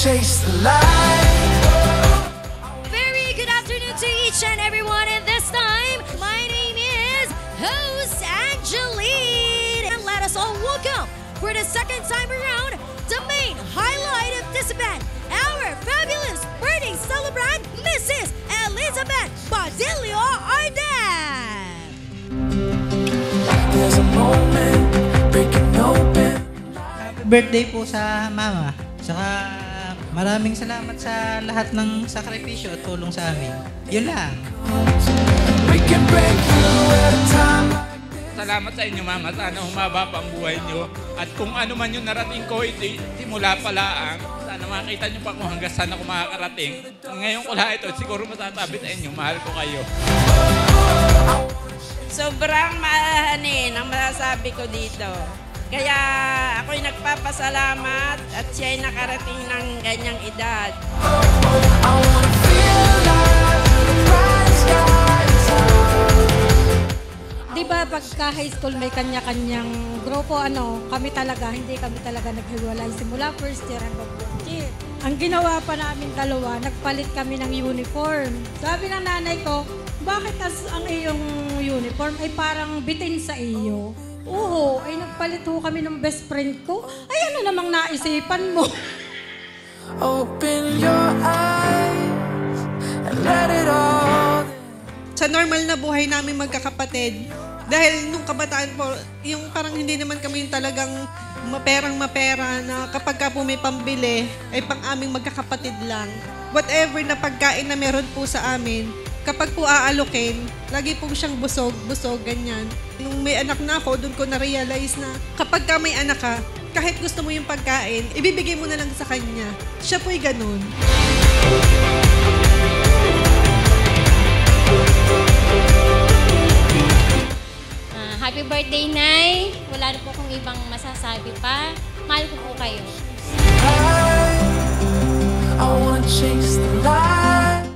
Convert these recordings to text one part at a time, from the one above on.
chase the light. Very good afternoon to each and everyone, and this time, my name is Host Angeline. And let us all welcome, for the second time around, the main highlight of this event, our fabulous birthday celebrant, Mrs. Elizabeth Badillo Arden. There's a moment breaking open. Happy birthday po sa mama. Saka maraming salamat sa lahat ng sakripisyo at tulong sa amin. Yun lang. We can break through at a time. Salamat sa inyo, Mama. Sana humaba pa ang buhay nyo. At kung ano man yung narating ko, simula pa lang. Sana makita nyo pa kung hanggang saan ako makakarating. Ngayon ko lahat ito, siguro masasabi sa inyo, mahal ko kayo. Sobrang mahahanin ang masasabi ko dito. Kaya ako'y nagpapasalamat at siya'y nakarating ng ganyang edad. I wanna feel like the bright skies are. Diba pagka high school may kanya-kanyang grupo, kami talaga, hindi kami talaga naghiwalay simula first year hanggang fourth year. Ang ginawa pa namin dalawa, nagpalit kami ng uniform. Sabi ng nanay ko, bakit ang iyong uniform ay parang bitin sa iyo? Oo, ay nagpalit ho kami ng best friend ko. Ay ano namang naisipan mo? Open your eyes and let it all. Sa normal na buhay namin magkakapatid, dahil nung kabataan po, yung parang hindi naman kami yung talagang mapera na kapag ka po may pambili, ay pang aming magkakapatid lang. Whatever na pagkain na meron po sa amin, kapag po aalokin, lagi po siyang busog, ganyan. Nung may anak na ako, doon ko na-realize na kapag ka may anak ka, kahit gusto mo yung pagkain, ibibigay mo na lang sa kanya. Siya po'y ganun. Happy birthday, Nay. Wala na po akong ibang masasabi pa. Mahal ko po kayo. I wanna chase the light.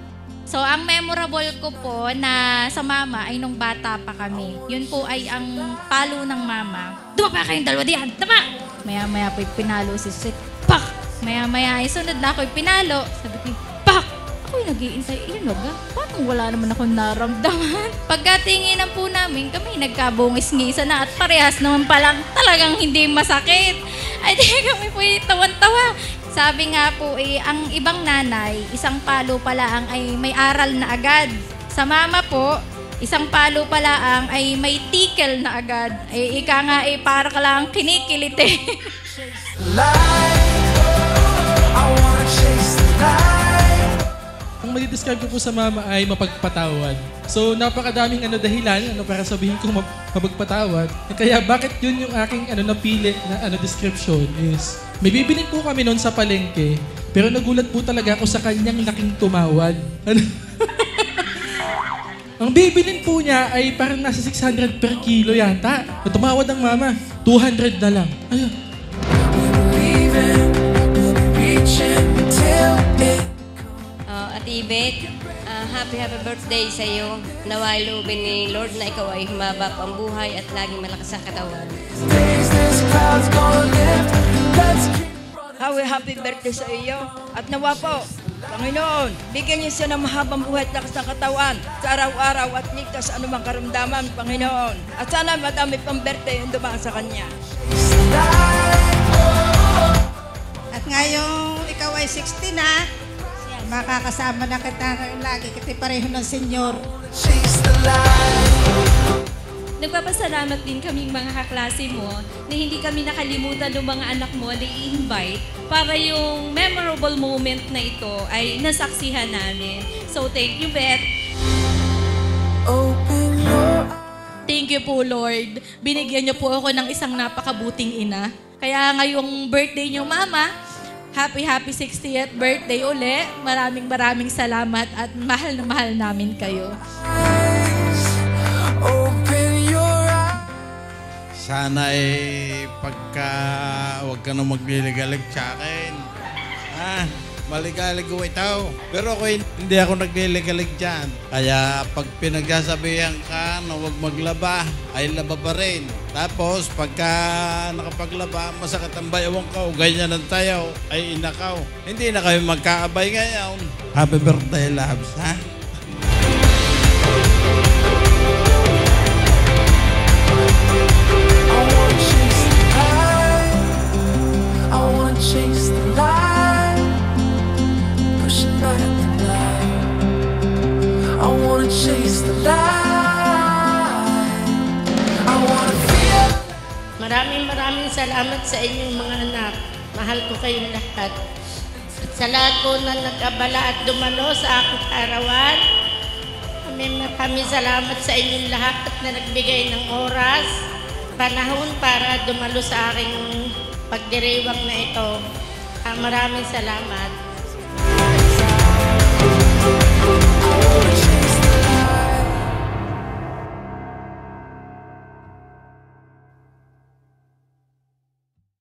So, ang memorable ko po na sa mama ay nung bata pa kami. Yun po ay ang palo ng mama. Dumapa kayong dalawa diyan! Dama! Maya-maya po'y pinalo si Sweet. Pak! Maya-maya ay sunod na ako'y pinalo. Sabi ko, pak! Ako'y nag-iintay. Inog ah. Parang wala naman akong naramdaman. Pagkatinginan po namin, kami nagkabungis-ngisa na at parehas naman palang talagang hindi masakit. Ay di kami po'y tawan-tawa. Sabi nga po, ang ibang nanay, isang palo pala ay may aral na agad. Sa mama po, isang palo pala ay may tikel na agad. Ay ika nga para ka lang kinikiliti. Ang madi-describe ko po sa mama ay mapagpatawad. So napakadaming dahilan para sabihin ko mapagpatawad. Kaya bakit yun yung aking napili na description is may bibilin po kami noon sa palengke, pero nagulat po talaga ako sa kanyang laking tumawad. Ang bibilin po niya ay parang nasa 600 per kilo yata. Tumawad ang mama, 200 na lang. Ayun. Ate Ibet, happy birthday sa iyo. Naway loobin ni Lord na ikaw ay humaba pa ang buhay at laging malakas ang katawan. Happy birthday sa iyo. At nawa po, Panginoon, bigyan niyo siya ng mahabang buhay at lakas ng katawan sa araw-araw at ligtas sa anumang karamdaman, Panginoon. At sana madami pang birthday yung dumaan sa Kanya. At ngayong ikaw ay 60 na, makakasama na kita lagi kasi pareho ng senyor. Nagpapasalamat din kaming mga kaklase mo na hindi kami nakalimutan ng mga anak mo na i-invite para yung memorable moment na ito ay nasaksihan namin. So thank you, Beth. Thank you po, Lord. Binigyan niyo po ako ng isang napakabuting ina. Kaya ngayong birthday niyo, Mama, happy 60th birthday uli. Maraming salamat at mahal na mahal namin kayo. Sana pagka huwag ka nang magligalig sa akin. Maligalig ko ito. Pero ako hindi ako nagligalig dyan. Kaya pag pinagsasabihan ka na huwag maglaba, ay laba pa rin. Tapos, pagka nakapaglaba, masakit ang bayaw ko, ganyan ang tayaw, ay inakaw. Hindi na kami magkaabay ngayon. Happy birthday, loves, ha? I wanna chase the light, pushing back the night. I wanna chase the light. I wanna feel. Maraming salamat sa inyong mga anak. Mahal ko kayong lahat. At sa lahat po na nag-abala at dumalo sa aking arawan, maraming salamat sa inyong lahat at na nagbigay ng oras, panahon para dumalo sa aking pagdiriwang na ito. Maraming salamat.